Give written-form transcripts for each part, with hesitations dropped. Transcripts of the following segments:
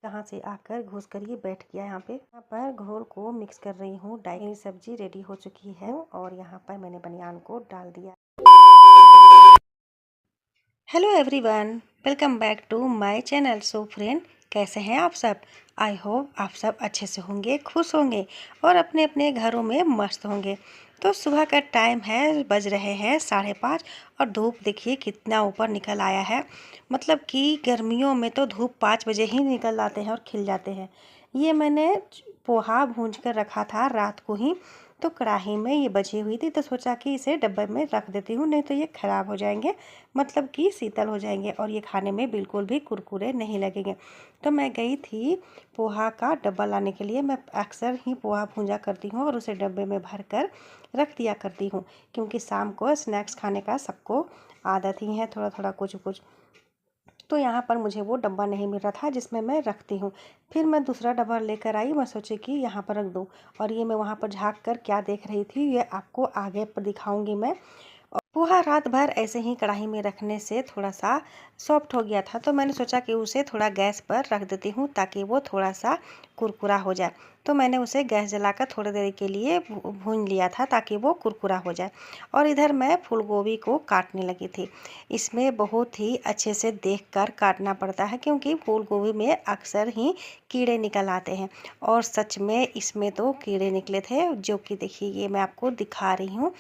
कहाँ से आकर घुस कर ये बैठ गया यहाँ पर घोल को मिक्स कर रही हूँ। डाई सब्जी रेडी हो चुकी है और यहाँ पर मैंने बनियान को डाल दिया। Hello everyone, welcome back to my channel. So friend, कैसे हैं आप सब? आई होप आप सब अच्छे से होंगे, खुश होंगे और अपने अपने घरों में मस्त होंगे। तो सुबह का टाइम है, बज रहे हैं 5:30 और धूप देखिए कितना ऊपर निकल आया है। मतलब कि गर्मियों में तो धूप 5 बजे ही निकल आते हैं और खिल जाते हैं। ये मैंने पोहा भूंज कर रखा था रात को ही, तो कढ़ाई में ये बची हुई थी, तो सोचा कि इसे डब्बे में रख देती हूँ, नहीं तो ये ख़राब हो जाएंगे, मतलब कि शीतल हो जाएंगे और ये खाने में बिल्कुल भी कुरकुरे नहीं लगेंगे। तो मैं गई थी पोहा का डब्बा लाने के लिए। मैं अक्सर ही पोहा भूंजा करती हूँ और उसे डब्बे में भर कर रख दिया करती हूँ, क्योंकि शाम को स्नैक्स खाने का सबको आदत ही है, थोड़ा थोड़ा कुछ कुछ। तो यहाँ पर मुझे वो डब्बा नहीं मिल रहा था जिसमें मैं रखती हूँ। फिर मैं दूसरा डब्बा लेकर आई। मैं सोची कि यहाँ पर रख दूँ, और ये मैं वहाँ पर झाँक कर क्या देख रही थी ये आपको आगे पर दिखाऊंगी मैं। और पोहा रात भर ऐसे ही कढ़ाई में रखने से थोड़ा सा सॉफ्ट हो गया था, तो मैंने सोचा कि उसे थोड़ा गैस पर रख देती हूँ ताकि वो थोड़ा सा कुरकुरा हो जाए। तो मैंने उसे गैस जलाकर थोड़ी देर के लिए भून लिया था ताकि वो कुरकुरा हो जाए। और इधर मैं फूल गोभी को काटने लगी थी। इसमें बहुत ही अच्छे से देखकर काटना पड़ता है, क्योंकि फूल गोभी में अक्सर ही कीड़े निकल आते हैं। और सच में इसमें तो कीड़े निकले थे, जो कि देखिए ये मैं आपको दिखा रही हूँ।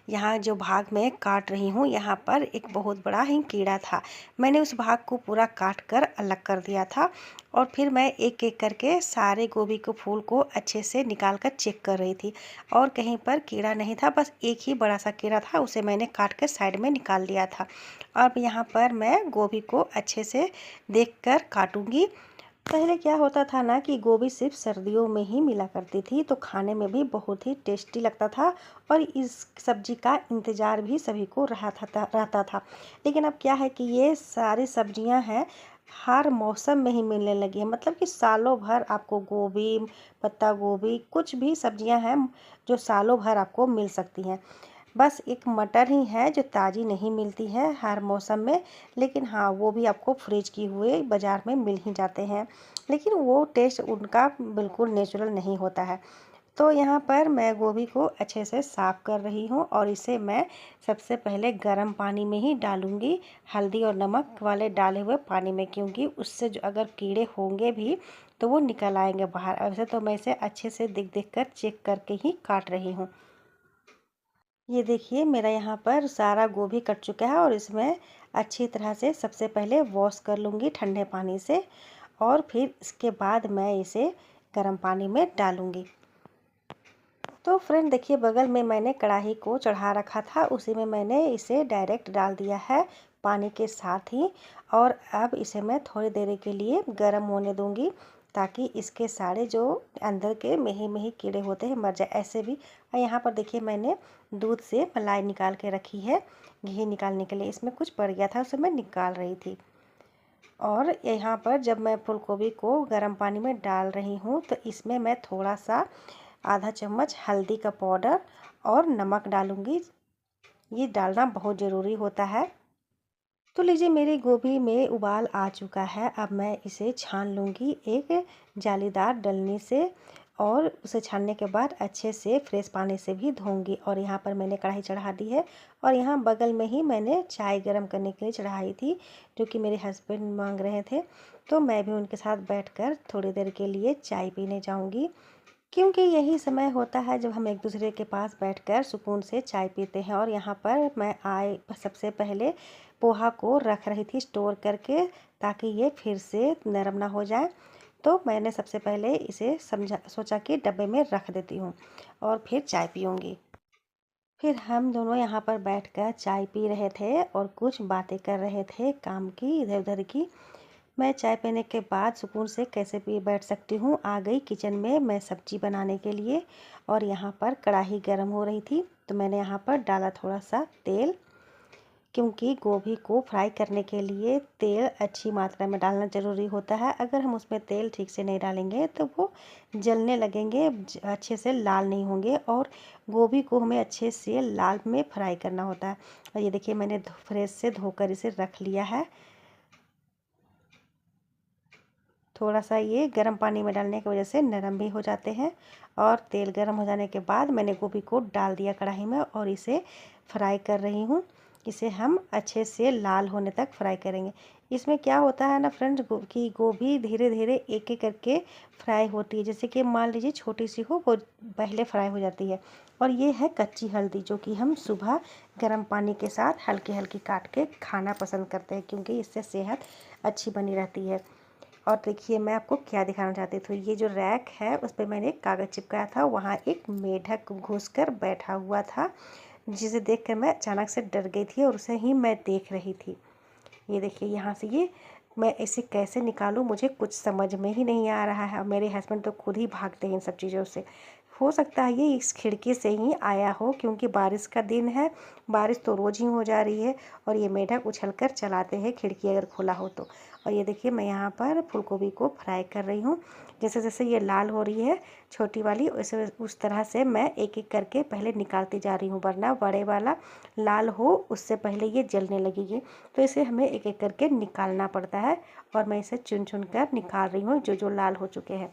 यहाँ जो भाग में काट रही हूँ यहाँ पर एक बहुत बड़ा ही कीड़ा था। मैंने उस भाग को पूरा काट कर अलग कर दिया था, और फिर मैं एक एक करके सारे गोभी को फूल को अच्छे से निकाल कर चेक कर रही थी। और कहीं पर कीड़ा नहीं था, बस एक ही बड़ा सा कीड़ा था, उसे मैंने काट कर साइड में निकाल दिया था। अब यहाँ पर मैं गोभी को अच्छे से देख कर काटूंगी। पहले क्या होता था ना कि गोभी सिर्फ सर्दियों में ही मिला करती थी, तो खाने में भी बहुत ही टेस्टी लगता था और इस सब्जी का इंतज़ार भी सभी को रहता था। लेकिन अब क्या है कि ये सारी सब्जियां हैं हर मौसम में ही मिलने लगी है। मतलब कि सालों भर आपको गोभी, पत्ता गोभी, कुछ भी सब्जियां हैं जो सालों भर आपको मिल सकती हैं। बस एक मटर ही है जो ताज़ी नहीं मिलती है हर मौसम में, लेकिन हाँ वो भी आपको फ्रिज किए हुए बाज़ार में मिल ही जाते हैं, लेकिन वो टेस्ट उनका बिल्कुल नेचुरल नहीं होता है। तो यहाँ पर मैं गोभी को अच्छे से साफ़ कर रही हूँ और इसे मैं सबसे पहले गर्म पानी में ही डालूँगी, हल्दी और नमक वाले डाले हुए पानी में, क्योंकि उससे जो अगर कीड़े होंगे भी तो वो निकल आएंगे बाहर। वैसे तो मैं इसे अच्छे से देख देख कर चेक करके ही काट रही हूँ। ये देखिए मेरा यहाँ पर सारा गोभी कट चुका है और इसमें अच्छी तरह से सबसे पहले वॉश कर लूँगी ठंडे पानी से, और फिर इसके बाद मैं इसे गर्म पानी में डालूँगी। तो फ्रेंड देखिए बगल में मैंने कढ़ाई को चढ़ा रखा था, उसी में मैंने इसे डायरेक्ट डाल दिया है पानी के साथ ही। और अब इसे मैं थोड़ी देर के लिए गर्म होने दूंगी, ताकि इसके सारे जो अंदर के मेही मेही कीड़े होते हैं मर जाए ऐसे भी। और यहाँ पर देखिए मैंने दूध से मलाई निकाल के रखी है, घी निकालने के लिए। इसमें कुछ पड़ गया था, उसे मैं निकाल रही थी। और यहाँ पर जब मैं फूल गोभी को गर्म पानी में डाल रही हूँ तो इसमें मैं थोड़ा सा आधा चम्मच हल्दी का पाउडर और नमक डालूंगी। ये डालना बहुत ज़रूरी होता है। तो लीजिए मेरी गोभी में उबाल आ चुका है। अब मैं इसे छान लूँगी एक जालीदार डलनी से, और उसे छानने के बाद अच्छे से फ्रेश पानी से भी धोऊंगी। और यहाँ पर मैंने कढ़ाई चढ़ा दी है, और यहाँ बगल में ही मैंने चाय गर्म करने के लिए चढ़ाई थी, जो कि मेरे हस्बैंड मांग रहे थे। तो मैं भी उनके साथ बैठकर थोड़ी देर के लिए चाय पीने जाऊँगी, क्योंकि यही समय होता है जब हम एक दूसरे के पास बैठकर सुकून से चाय पीते हैं। और यहाँ पर मैं सबसे पहले पोहा को रख रही थी स्टोर करके, ताकि ये फिर से नरम ना हो जाए। तो मैंने सबसे पहले इसे सोचा कि डब्बे में रख देती हूँ और फिर चाय पीऊँगी। फिर हम दोनों यहाँ पर बैठकर चाय पी रहे थे और कुछ बातें कर रहे थे काम की, इधर उधर की। मैं चाय पीने के बाद सुकून से कैसे भी बैठ सकती हूँ, आ गई किचन में मैं सब्जी बनाने के लिए। और यहाँ पर कढ़ाई गर्म हो रही थी, तो मैंने यहाँ पर डाला थोड़ा सा तेल, क्योंकि गोभी को फ्राई करने के लिए तेल अच्छी मात्रा में डालना ज़रूरी होता है। अगर हम उसमें तेल ठीक से नहीं डालेंगे तो वो जलने लगेंगे, अच्छे से लाल नहीं होंगे, और गोभी को हमें अच्छे से लाल में फ्राई करना होता है। और ये देखिए मैंने फ्रेश से धोकर इसे रख लिया है। थोड़ा सा ये गर्म पानी में डालने की वजह से नरम भी हो जाते हैं। और तेल गर्म हो जाने के बाद मैंने गोभी को डाल दिया कढ़ाई में और इसे फ्राई कर रही हूँ। इसे हम अच्छे से लाल होने तक फ्राई करेंगे। इसमें क्या होता है ना फ्रेंड्स, कि गोभी धीरे धीरे एक एक करके फ्राई होती है। जैसे कि मान लीजिए छोटी सी हो, वो पहले फ्राई हो जाती है। और ये है कच्ची हल्दी, जो कि हम सुबह गर्म पानी के साथ हल्की हल्की काट के खाना पसंद करते हैं, क्योंकि इससे सेहत अच्छी बनी रहती है। और देखिए मैं आपको क्या दिखाना चाहती थी, ये जो रैक है उस पर मैंने एक कागज़ चिपकाया था, वहाँ एक मेढक घुसकर बैठा हुआ था, जिसे देखकर मैं अचानक से डर गई थी और उसे ही मैं देख रही थी। ये देखिए यहाँ से ये मैं इसे कैसे निकालूं, मुझे कुछ समझ में ही नहीं आ रहा है। और मेरे हस्बैंड तो खुद ही भागते हैं इन सब चीज़ों से। हो सकता है ये इस खिड़की से ही आया हो, क्योंकि बारिश का दिन है, बारिश तो रोज़ ही हो जा रही है और ये मेढक उछलकर चलाते हैं खिड़की अगर खुला हो तो। और ये देखिए मैं यहाँ पर फूल गोभी को फ्राई कर रही हूँ। जैसे जैसे ये लाल हो रही है छोटी वाली, वैसे उस तरह से मैं एक एक करके पहले निकालती जा रही हूँ, वरना बड़े वाला लाल हो उससे पहले ये जलने लगेगी। तो इसे हमें एक एक करके निकालना पड़ता है और मैं इसे चुन चुन कर निकाल रही हूँ जो जो लाल हो चुके हैं।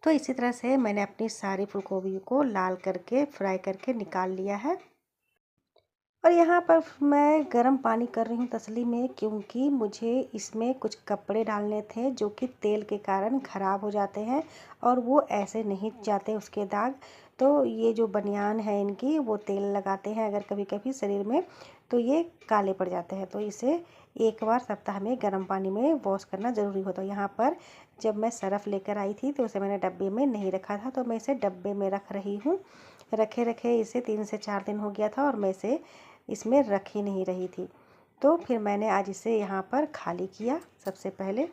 तो इसी तरह से मैंने अपनी सारी फूल गोभी को लाल करके फ्राई करके निकाल लिया है। और यहाँ पर मैं गर्म पानी कर रही हूँ तसली में, क्योंकि मुझे इसमें कुछ कपड़े डालने थे जो कि तेल के कारण ख़राब हो जाते हैं और वो ऐसे नहीं जाते उसके दाग। तो ये जो बनियान है इनकी, वो तेल लगाते हैं अगर कभी कभी शरीर में, तो ये काले पड़ जाते हैं। तो इसे एक बार सप्ताह में गर्म पानी में वॉश करना ज़रूरी होता है। यहाँ पर जब मैं सरफ़ लेकर आई थी तो उसे मैंने डब्बे में नहीं रखा था, तो मैं इसे डब्बे में रख रही हूँ। रखे रखे इसे 3 से 4 दिन हो गया था और मैं इसे इसमें रख ही नहीं रही थी। तो फिर मैंने आज इसे यहाँ पर खाली किया। सबसे पहले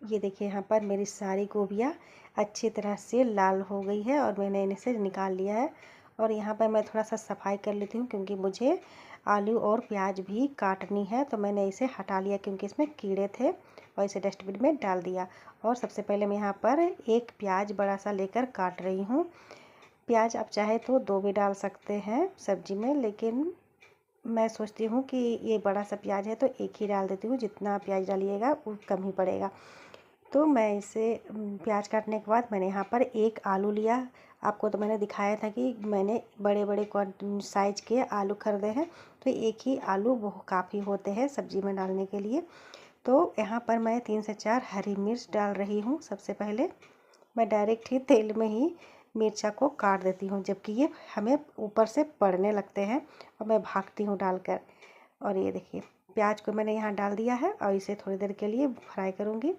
ये देखिए यहाँ पर मेरी सारी गोभियाँ अच्छी तरह से लाल हो गई है और मैंने इसे निकाल लिया है। और यहाँ पर मैं थोड़ा सा सफाई कर लेती हूँ, क्योंकि मुझे आलू और प्याज भी काटनी है। तो मैंने इसे हटा लिया क्योंकि इसमें कीड़े थे और इसे डस्टबिन में डाल दिया। और सबसे पहले मैं यहाँ पर एक प्याज बड़ा सा लेकर काट रही हूँ। प्याज आप चाहे तो 2 भी डाल सकते हैं सब्जी में, लेकिन मैं सोचती हूँ कि ये बड़ा सा प्याज है तो एक ही डाल देती हूँ, जितना प्याज डालिएगा वो कम ही पड़ेगा। तो मैं इसे प्याज काटने के बाद मैंने यहाँ पर एक आलू लिया। आपको तो मैंने दिखाया था कि मैंने बड़े बड़े साइज के आलू खरीदे हैं, तो एक ही आलू वो काफ़ी होते हैं सब्जी में डालने के लिए। तो यहाँ पर मैं 3 से 4 हरी मिर्च डाल रही हूँ। सबसे पहले मैं डायरेक्ट ही तेल में ही मिर्चा को काट देती हूँ, जबकि ये हमें ऊपर से पड़ने लगते हैं और मैं भागती हूँ डालकर। और ये देखिए प्याज को मैंने यहाँ डाल दिया है और इसे थोड़ी देर के लिए फ्राई करूँगी।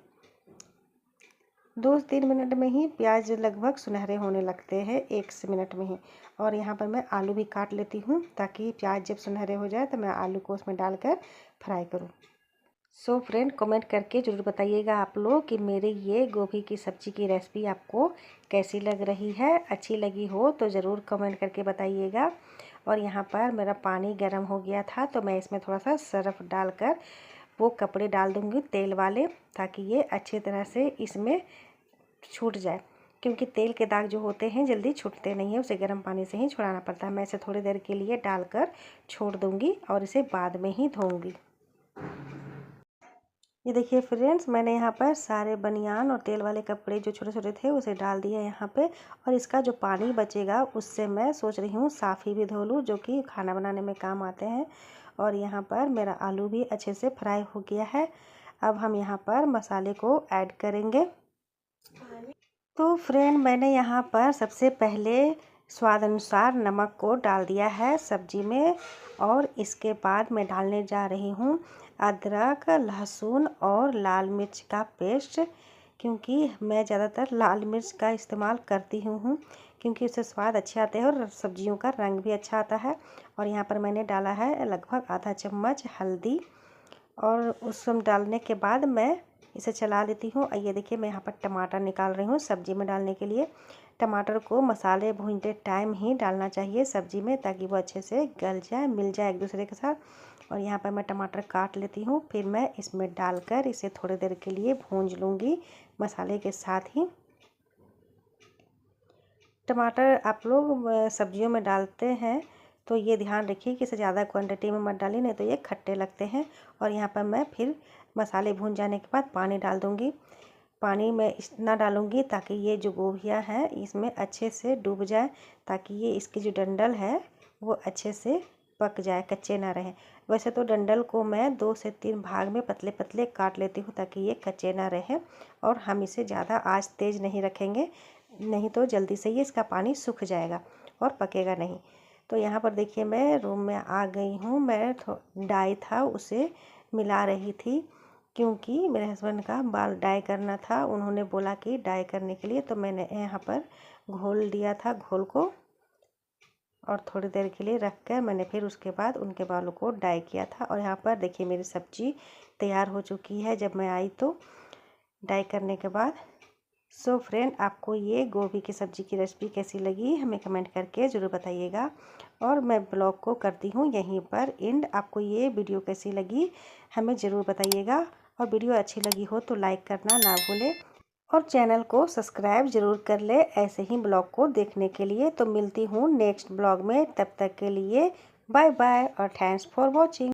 2 से 3 मिनट में ही प्याज लगभग सुनहरे होने लगते हैं, 1 से मिनट में ही। और यहाँ पर मैं आलू भी काट लेती हूँ, ताकि प्याज जब सुनहरे हो जाए तो मैं आलू को उसमें डालकर फ्राई करूँ। सो फ्रेंड, कमेंट करके ज़रूर बताइएगा आप लोग कि मेरी ये गोभी की सब्ज़ी की रेसिपी आपको कैसी लग रही है। अच्छी लगी हो तो ज़रूर कमेंट करके बताइएगा। और यहाँ पर मेरा पानी गर्म हो गया था, तो मैं इसमें थोड़ा सा सरफ़ डालकर वो कपड़े डाल दूँगी तेल वाले, ताकि ये अच्छी तरह से इसमें छूट जाए, क्योंकि तेल के दाग जो होते हैं जल्दी छूटते नहीं है, उसे गर्म पानी से ही छुड़ाना पड़ता है। मैं इसे थोड़ी देर के लिए डालकर छोड़ दूँगी और इसे बाद में ही धोऊँगी। ये देखिए फ्रेंड्स, मैंने यहाँ पर सारे बनियान और तेल वाले कपड़े जो छोटे छोटे थे उसे डाल दिया यहाँ पे। और इसका जो पानी बचेगा उससे मैं सोच रही हूँ साफ़ी भी धो लूँ, जो कि खाना बनाने में काम आते हैं। और यहाँ पर मेरा आलू भी अच्छे से फ्राई हो गया है। अब हम यहाँ पर मसाले को ऐड करेंगे। तो फ्रेंड, मैंने यहाँ पर सबसे पहले स्वाद अनुसार नमक को डाल दिया है सब्जी में। और इसके बाद मैं डालने जा रही हूँ अदरक, लहसुन और लाल मिर्च का पेस्ट, क्योंकि मैं ज़्यादातर लाल मिर्च का इस्तेमाल करती हूँ, क्योंकि उससे स्वाद अच्छे आते हैं और सब्जियों का रंग भी अच्छा आता है। और यहाँ पर मैंने डाला है लगभग आधा चम्मच हल्दी। और उस डालने के बाद मैं इसे चला लेती हूँ। और ये देखिए मैं यहाँ पर टमाटर निकाल रही हूँ सब्जी में डालने के लिए। टमाटर को मसाले भूनते टाइम ही डालना चाहिए सब्जी में, ताकि वो अच्छे से गल जाए, मिल जाए एक दूसरे के साथ। और यहाँ पर मैं टमाटर काट लेती हूँ, फिर मैं इसमें डालकर इसे थोड़ी देर के लिए भूंज लूँगी मसाले के साथ ही। टमाटर आप लोग सब्जियों में डालते हैं तो ये ध्यान रखिए कि इसे ज़्यादा क्वांटिटी में मत डालिए, नहीं तो ये खट्टे लगते हैं। और यहाँ पर मैं फिर मसाले भून जाने के बाद पानी डाल दूँगी। पानी मैं इतना डालूँगी ताकि ये जो गोभियाँ हैं इसमें अच्छे से डूब जाए, ताकि ये इसकी जो डंडल है वो अच्छे से पक जाए, कच्चे ना रहें। वैसे तो डंडल को मैं 2 से 3 भाग में पतले पतले काट लेती हूँ ताकि ये कच्चे ना रहें। और हम इसे ज़्यादा आंच तेज़ नहीं रखेंगे, नहीं तो जल्दी से ये इसका पानी सूख जाएगा और पकेगा नहीं। तो यहाँ पर देखिए मैं रूम में आ गई हूँ। मैं डाई था उसे मिला रही थी, क्योंकि मेरे हस्बैंड का बाल डाई करना था। उन्होंने बोला कि डाई करने के लिए, तो मैंने यहाँ पर घोल दिया था घोल को, और थोड़ी देर के लिए रख कर मैंने फिर उसके बाद उनके बालों को डाई किया था। और यहाँ पर देखिए मेरी सब्ज़ी तैयार हो चुकी है जब मैं आई तो डाई करने के बाद। सो फ्रेंड, आपको ये गोभी की सब्ज़ी की रेसिपी कैसी लगी हमें कमेंट करके ज़रूर बताइएगा। और मैं ब्लॉग को करती हूँ यहीं पर एंड। आपको ये वीडियो कैसी लगी हमें ज़रूर बताइएगा, और वीडियो अच्छी लगी हो तो लाइक करना ना भूलें, और चैनल को सब्सक्राइब ज़रूर कर ले ऐसे ही ब्लॉग को देखने के लिए। तो मिलती हूँ नेक्स्ट ब्लॉग में, तब तक के लिए बाय बाय और थैंक्स फॉर वॉचिंग।